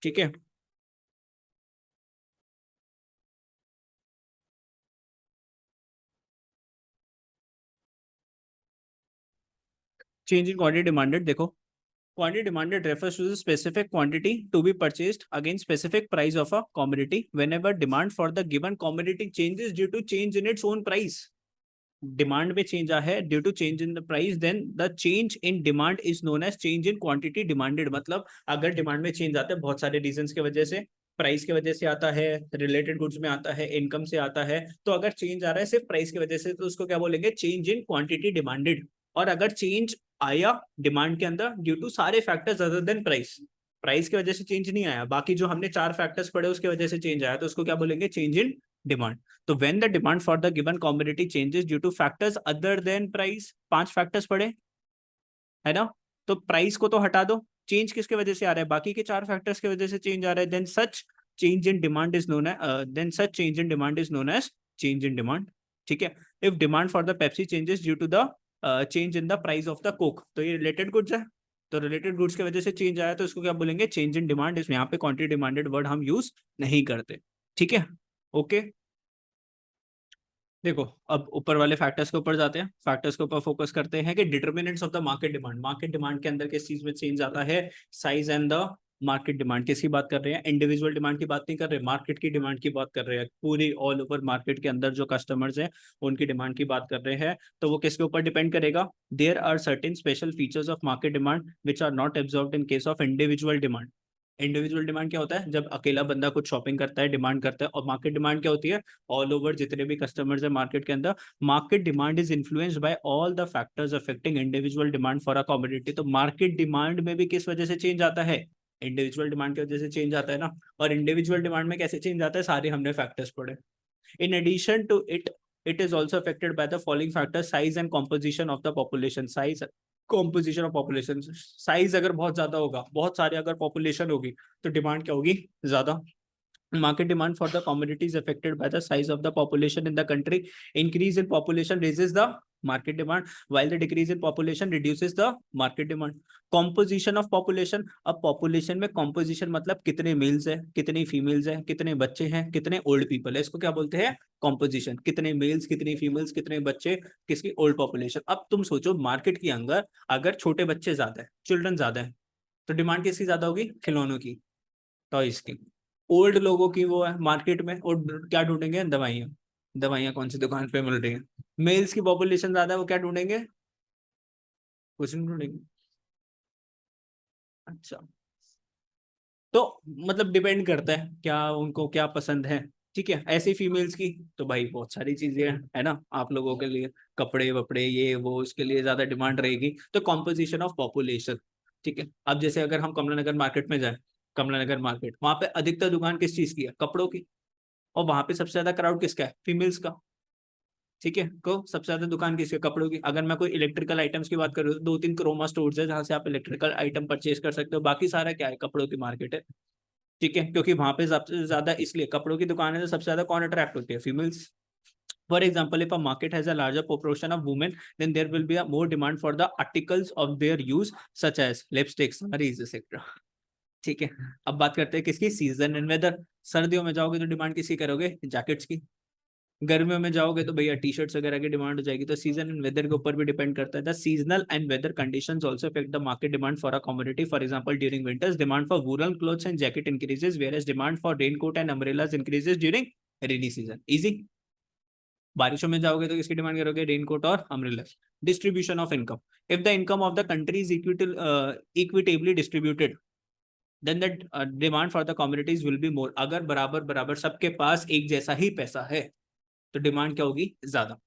ठीक है। चेंज इन क्वांटिटी डिमांडेड देखो, quantity demanded refers to the specific quantity to be purchased against specific price of a commodity whenever demand for the given commodity changes due to change in its own price। Demand में change आ है due to change in the price, then the change in demand is known as change in quantity demanded. मतलब अगर demand में change आता है बहुत सारे रीजंस की वजह से, प्राइस की वजह से आता है, रिलेटेड गुड्स में आता है, इनकम से आता है, तो अगर चेंज आ रहा है सिर्फ प्राइस की वजह से तो उसको क्या बोलेंगे, चेंज इन क्वांटिटी डिमांडेड। और अगर चेंज आया डिमांड के अंदर ड्यू टू सारे factors other than price, price की वजह से चेंज नहीं आया, बाकी जो हमने चार फैक्टर्स पढ़े उसके वजह से चेंज आया, तो उसको क्या बोलेंगे, चेंज इन डिमांड। तो when the demand for the given commodity changes due two factors other than price, पांच फैक्टर्स पढ़े है ना, तो प्राइस को तो हटा दो, चेंज किसके वजह से आ रहा है, बाकी के चार फैक्टर्स की वजह से चेंज आ रहा है, then such change in demand is known then such change in demand is known as change in demand. ठीक है। If demand for the Pepsi changes due to the change in the price of the Coke, तो ये related goods है, तो related goods की वजह से change आया तो इसको क्या बोलेंगे, चेंज इन डिमांड। इसमें यहाँ पे क्वांटिटी डिमांडेड वर्ड हम यूज नहीं करते। ठीक है। ओके। देखो अब ऊपर वाले फैक्टर्स के ऊपर जाते हैं, फैक्टर्स के ऊपर फोकस करते हैं कि determinants of the market demand, market demand के अंदर किस चीज में चेंज आता है, size and the market demand. किसकी बात कर रहे हैं, इंडिविजुअल डिमांड की बात नहीं कर रहे, मार्केट की डिमांड की बात कर रहे हैं, पूरी ऑल ओवर मार्केट के अंदर जो कस्टमर्स हैं उनकी डिमांड की बात कर रहे हैं। तो वो किसके ऊपर डिपेंड करेगा, there are certain special features of market demand which are not absorbed in case of individual demand. Individual demand क्या होता है, जब अकेला बंदा कुछ शॉपिंग करता है, डिमांड करता है। और मार्केट डिमांड क्या होती है, ऑल ओवर जितने भी कस्टमर्स है मार्केट के अंदर, market demand is influenced by all the factors affecting individual demand for a commodity. तो मार्केट डिमांड में भी किस वजह से चेंज आता है, इंडिविजुअल डिमांड की वजह से चेंज आता है ना। और इंडिविजुअल डिमांड में कैसे चेंज आता है, सारे हमने फैक्टर्स पढ़े। In addition to it, it is also affected by the following factors, size and composition of the population, size composition of population। Size अगर बहुत ज्यादा होगा, बहुत सारे अगर पॉपुलेशन होगी तो डिमांड क्या होगी, ज्यादा। Market demand for the commodity is affected by the size of the population in the country, increase in population raises the market demand while the decrease in population reduces the market demand। composition of population, अब population में composition मतलब कितने mails है, कितनी females है, कितने बच्चे हैं, कितने ओल्ड पीपल है, इसको क्या बोलते हैं, composition। कितने मेल्स, कितनी फीमेल्स, कितने बच्चे, किसकी ओल्ड पॉपुलेशन। अब तुम सोचो मार्केट के अंदर अगर छोटे बच्चे ज्यादा है, चिल्ड्रन ज्यादा है, तो डिमांड किसकी ज्यादा होगी, खिलौनों की, टॉयज की। ओल्ड लोगों की वो है मार्केट में, और क्या ढूंढेंगे, दवाइयाँ, दवाइयाँ कौन सी दुकान पे मिल रही है। मेल्स की पॉपुलेशन ज्यादा है, वो क्या ढूंढेंगे, कुछ नहीं ढूंढेंगे। अच्छा, तो मतलब डिपेंड करता है क्या उनको क्या पसंद है। ठीक है, ऐसी फीमेल्स की तो भाई बहुत सारी चीजें हैं, है ना, आप लोगों के लिए कपड़े वपड़े ये वो, उसके लिए ज्यादा डिमांड रहेगी। तो कॉम्पोजिशन ऑफ पॉपुलेशन। ठीक है, अब जैसे अगर हम कमला नगर मार्केट में जाए, कमला नगर मार्केट, वहां पे अधिकतर दुकान किस चीज की है, कपड़ों की। और वहां पे सबसे ज्यादा क्राउड किसका है, फीमेल्स का। ठीक है, को सबसे ज्यादा दुकान किसकी है, कपड़ों की। अगर मैं कोई इलेक्ट्रिकल आइटम्स की बात करूँ तो दो तीन क्रोमा स्टोर्स है जहां से आप इलेक्ट्रिकल आइटम परचेज कर सकते हो, बाकी सारा क्या है, कपड़ों की मार्केट है। ठीक है, क्योंकि वहां पे सबसे ज्यादा इसलिए कपड़ों की दुकान है तो सबसे ज्यादा कौन अट्रैक्ट होती है, females. For example, if a market has a larger proportion of women then there will be a more demand for the articles of their use such as lipsticks, saris etcetera. ठीक है। अब बात करते हैं किसकी, सीजन एंड वेदर। सर्दियों में जाओगे तो डिमांड किसकी करोगे, जैकेट्स की। गर्मियों में जाओगे तो भैया टी शर्ट्स वगैरह की डिमांड हो जाएगी। तो सीजन एंड वेदर के ऊपर भी डिपेंड करता है। The seasonal and weather conditions also affect the market demand for a commodity. For example during winters demand for woollen clothes and jacket increases, whereas demand for raincoat and umbrellas increases during rainy season. Easy. बारिशों में जाओगे तो किसकी demand करोगे? Raincoat और umbrellas. Distribution of income, if the income of the country is equitably distributed then the demand for the communities will be मोर। अगर बराबर बराबर सबके पास एक जैसा ही पैसा है तो डिमांड क्या होगी? ज्यादा।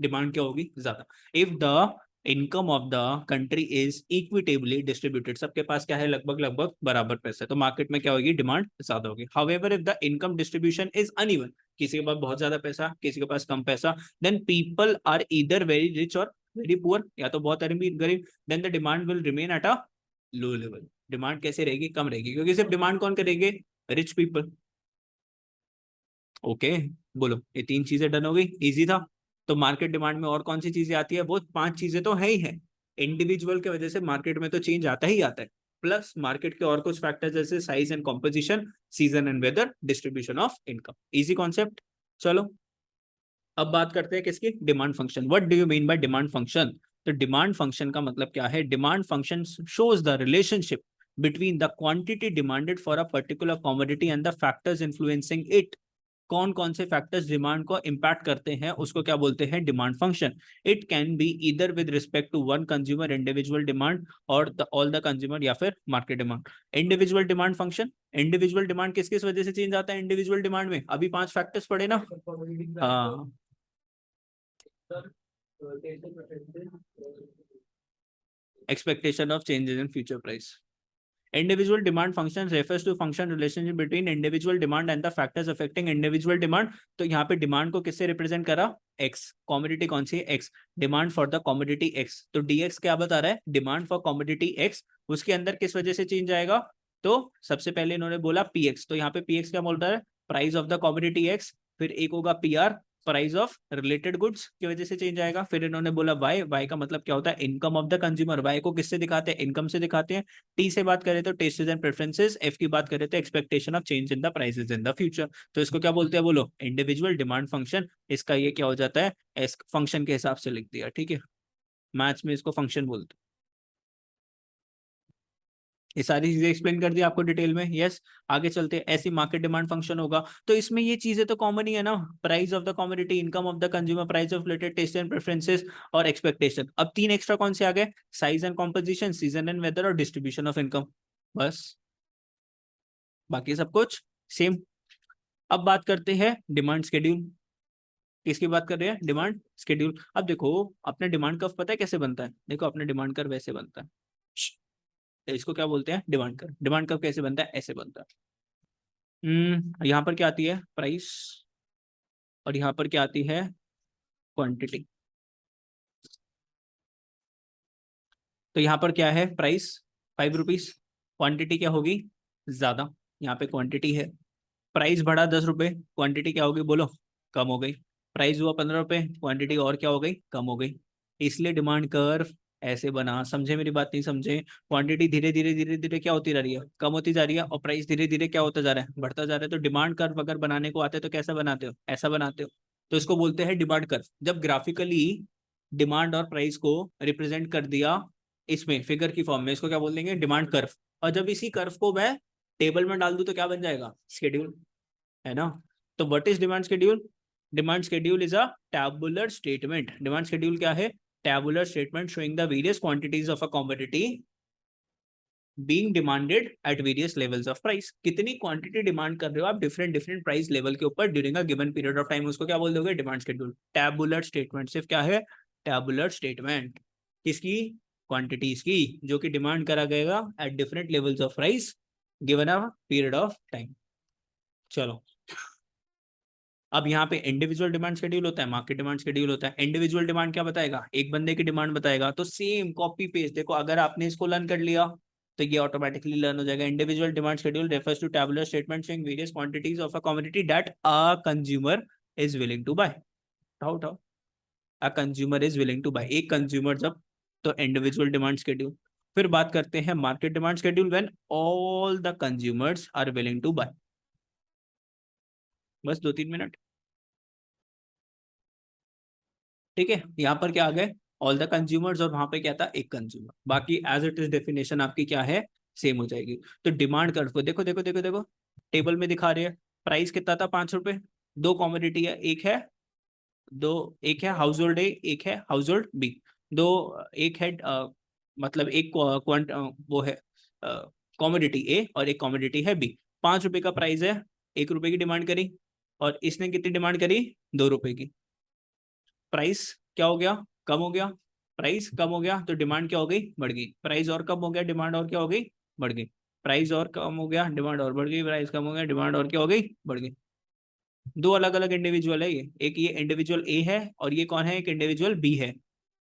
डिमांड क्या होगी? ज्यादा। If the income of the country is equitably distributed, सबके पास क्या है? लगभग लगभग बराबर पैसा है, तो मार्केट में क्या होगी? डिमांड ज्यादा होगी। However if the income distribution is uneven, किसी के पास बहुत ज्यादा पैसा, किसी के पास कम पैसा, then people are either very rich और वेरी पुअर, या तो बहुत अमीर गरीब, then the demand will remain at a low level. Demand कैसे रहेगी? कम रहेगी, क्योंकि सिर्फ डिमांड कौन करेंगे? Rich people. ओके, बोलो, ये तीन चीजें डन हो गई, इजी था। तो मार्केट डिमांड में और कौन सी चीजें आती है? वो पांच चीजें तो है ही है। इंडिविजुअल के वजह से मार्केट में तो चेंज आता ही आता है, प्लस मार्केट के और कुछ फैक्टर्स जैसे size and composition, season and weather, distribution of income. Easy concept. चलो अब बात करते हैं किसकी? Demand function. What do you mean by demand function? तो डिमांड फंक्शन का मतलब क्या है? Demand function shows the relationship between the quantity demanded for a particular commodity and the factors influencing it. कौन कौन से फैक्टर्स डिमांड को impact करते हैं उसको क्या बोलते हैं? Demand function. It can be either with respect to one consumer individual demand और द ऑल द कंज्यूमर, या फिर market demand. Individual demand function, individual demand किस किस वजह से चेंज आता है? इंडिविजुअल डिमांड में अभी 5 फैक्टर्स पढ़े ना। हाँ, expectation of changes in future price. Individual demand function refers to function relationship between individual demand and the factors affecting individual demand. तो यहाँ पे डिमांड को किससे रिप्रेजेंट करा? x। कॉमोडिटी कौन सी है? x। Demand for the commodity x, तो dx क्या बता रहा है? Demand for commodity x। उसके अंदर किस वजह से चेंज आएगा? तो सबसे पहले इन्होंने बोला px, तो यहाँ पे px क्या बोल रहा है? Price of the commodity x। फिर एक होगा pr, price of related goods की वजह से चेंज आएगा। फिर इन्होंने बोला वाई, वाई का मतलब क्या होता है? Income of the consumer. Y को किससे दिखाते हैं? इनकम से दिखाते हैं। टी से बात करें तो टेस्टेस एंड प्रेफरेंसेस, एफ की बात करें तो expectation of change in the prices in the future. तो इसको क्या बोलते हैं? बोलो, इंडिविजुअल डिमांड फंक्शन। इसका ये क्या हो जाता है? एस फंक्शन के हिसाब से लिख दिया, ठीक है। मैथ्स में इसको फंक्शन बोलते हैं। ये सारी चीजें एक्सप्लेन कर दी आपको डिटेल में, यस। आगे चलते हैं। ऐसी मार्केट डिमांड फंक्शन होगा तो इसमें ये चीजें तो कॉमन ही है ना। Price of the commodity, income of the consumer, price of related, taste and preferences और एक्सपेक्टेशन। अब तीन एक्स्ट्रा कौन से आ गए? Size and composition, season and weather और डिस्ट्रीब्यूशन ऑफ इनकम। बस, बाकी सब कुछ सेम। अब बात करते हैं डिमांड शेड्यूल। किसकी बात कर रहे हैं? Demand schedule. अब देखो, अपने डिमांड कर्व पता है कैसे बनता है? देखो, अपने डिमांड कर्व वैसे बनता है। तो इसको क्या बोलते हैं? Demand curve. डिमांड कर्व कैसे बनता है? ऐसे बनता है। यहाँ पर क्या आती है? प्राइस। और यहाँ पर क्या आती है? क्वांटिटी। तो यहाँ पर क्या है? प्राइस 5 रुपीज, क्वांटिटी क्या होगी? ज्यादा। यहाँ पे क्वांटिटी है। प्राइस बढ़ा 10 रुपए, क्वांटिटी क्या होगी? बोलो, कम हो गई। प्राइस हुआ 15 रुपए, क्वांटिटी और क्या हो गई? कम हो गई। इसलिए डिमांड कर्व ऐसे बना। समझे मेरी बात? नहीं समझे? क्वांटिटी धीरे धीरे धीरे धीरे क्या होती जा रही है? कम होती जा रही है, और प्राइस धीरे धीरे क्या होता जा रहा है? बढ़ता जा रहा है। तो डिमांड कर्व अगर बनाने को आते हैं तो कैसा बनाते हो? ऐसा बनाते हो। तो इसको बोलते हैं डिमांड कर्व। जब ग्राफिकली डिमांड और प्राइस को रिप्रेजेंट कर दिया इसमें फिगर की फॉर्म में, इसको क्या बोल देंगे? Demand curve. और जब इसी कर्व को मैं टेबल में डाल दूं तो क्या बन जाएगा? शेड्यूल, है ना। तो what is demand schedule? Demand schedule is a tabular statement. Demand schedule क्या है? Tabular statement showing the various quantities of a commodity being demanded at various levels of price. कितनी क्वांटिटी डिमांड कर रहे हो आप डिफरेंट डिफरेंट प्राइस लेवल के ऊपर during a given period of time, उसको क्या बोल दोगे? Demand schedule. टैबुलर स्टेटमेंट सिर्फ क्या है? Tabular statement. किसकी? क्वांटिटीज की, जो कि डिमांड करा गएगा at different levels of price given a period of time. चलो, अब यहाँ पे इंडिविजुअल डिमांड शेड्यूल होता है, मार्केट डिमांड शेड्यूल होता है। इंडिविजुअल डिमांड क्या बताएगा? एक बंदे की डिमांड बताएगा। तो सेम कॉपी पेस्ट, देखो अगर आपने इसको लर्न कर लिया तो ये ऑटोमेटिकली लर्न हो जाएगा। Individual demand schedule refers to tabular statement showing various quantities of a commodity that a consumer is willing to buy. उठाओ उठाओ, a consumer is willing to buy, एक कंज्यूमर जब। तो इंडिविजुअल डिमांड शेड्यूल। फिर बात करते हैं market demand schedule, when all the consumers are willing to buy. बस 2-3 मिनट। ठीक है, यहाँ पर क्या आ गए, ऑल द कंज्यूमर्स, और वहां पे क्या था, एक कंज्यूमर। बाकी एज इट इज डेफिनेशन आपकी क्या है, सेम हो जाएगी। तो डिमांड कर्व को देखो देखो देखो देखो, टेबल में दिखा रहे हैं। प्राइस कितना था, 5 रुपए। दो कॉमोडिटी है, एक है, दो, एक है हाउस होल्ड ए, एक है हाउस होल्ड बी। दो, एक है मतलब एक क्वांट वो है कॉमोडिटी ए और एक कॉमोडिटी है बी। 5 रुपए का प्राइस है, 1 रुपए की डिमांड करी, और इसने कितनी डिमांड करी, 2 रुपए की। प्राइस क्या हो गया, कम हो गया। प्राइस कम हो गया तो डिमांड क्या हो गई, बढ़ गई। प्राइस और कम हो गया, डिमांड और क्या हो गई, बढ़ गई। प्राइस और कम हो गया, डिमांड और बढ़ गई। प्राइस कम हो गया, डिमांड और क्या हो गई, बढ़ गई। दो अलग अलग इंडिविजुअल है ये, एक ये इंडिविजुअल ए है और ये कौन है, एक इंडिविजुअल बी है।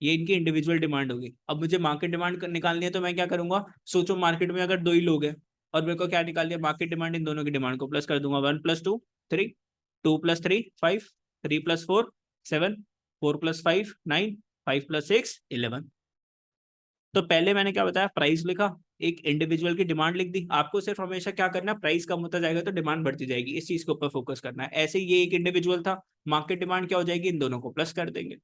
ये इनकी इंडिविजुअल डिमांड होगी। अब मुझे मार्केट डिमांड निकालनी है, तो मैं क्या करूंगा, सोचो मार्केट में अगर दो ही लोग हैं और मेरे को क्या निकालनी है, मार्केट डिमांड, इन दोनों की डिमांड को प्लस कर दूंगा। 1 + 2 3, 2 + 3 5, 3 + 4 7, 4 + 5 9, 5 + 6 11। तो पहले मैंने क्या बताया, प्राइस लिखा, एक इंडिविजुअल की डिमांड लिख दी। आपको सिर्फ हमेशा क्या करना है, प्राइस कम होता जाएगा तो डिमांड बढ़ती जाएगी, इस चीज के ऊपर फोकस करना है। ऐसे ही ये एक इंडिविजुअल था, मार्केट डिमांड क्या हो जाएगी, इन दोनों को प्लस कर देंगे।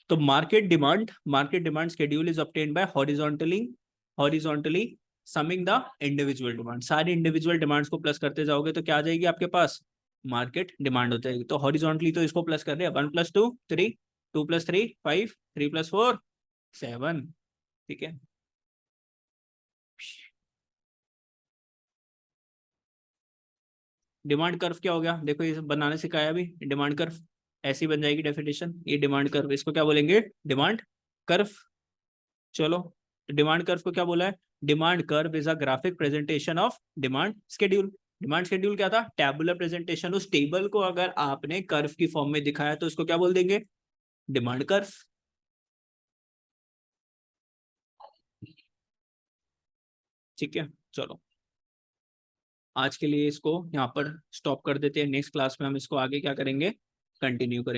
तो market demand schedule is obtained by horizontally summing the individual demand. सारी इंडिविजुअल डिमांड्स को प्लस करते जाओगे तो क्या आ जाएगी आपके पास, मार्केट डिमांड हो जाएगी। तो हॉरिजॉन्टली तो इसको प्लस कर रहे हैं, 1 + 2 3, 2 + 3 5, 3 + 4 7। ठीक है, डिमांड कर्व क्या हो गया, देखो ये बनाने सिखाया अभी। डिमांड कर्व ऐसी बन जाएगी डेफिनेशन, ये डिमांड कर्व, इसको क्या बोलेंगे, डिमांड कर्व। चलो, डिमांड कर्व को क्या बोला है, demand curve is a graphic presentation of demand schedule. Demand schedule क्या था, टैबुलर प्रेजेंटेशन। उस टेबल को अगर आपने कर्व की फॉर्म में दिखाया तो उसको क्या बोल देंगे, डिमांड कर्व। ठीक है, चलो आज के लिए इसको यहाँ पर स्टॉप कर देते हैं। नेक्स्ट क्लास में हम इसको आगे क्या करेंगे, कंटिन्यू करेंगे।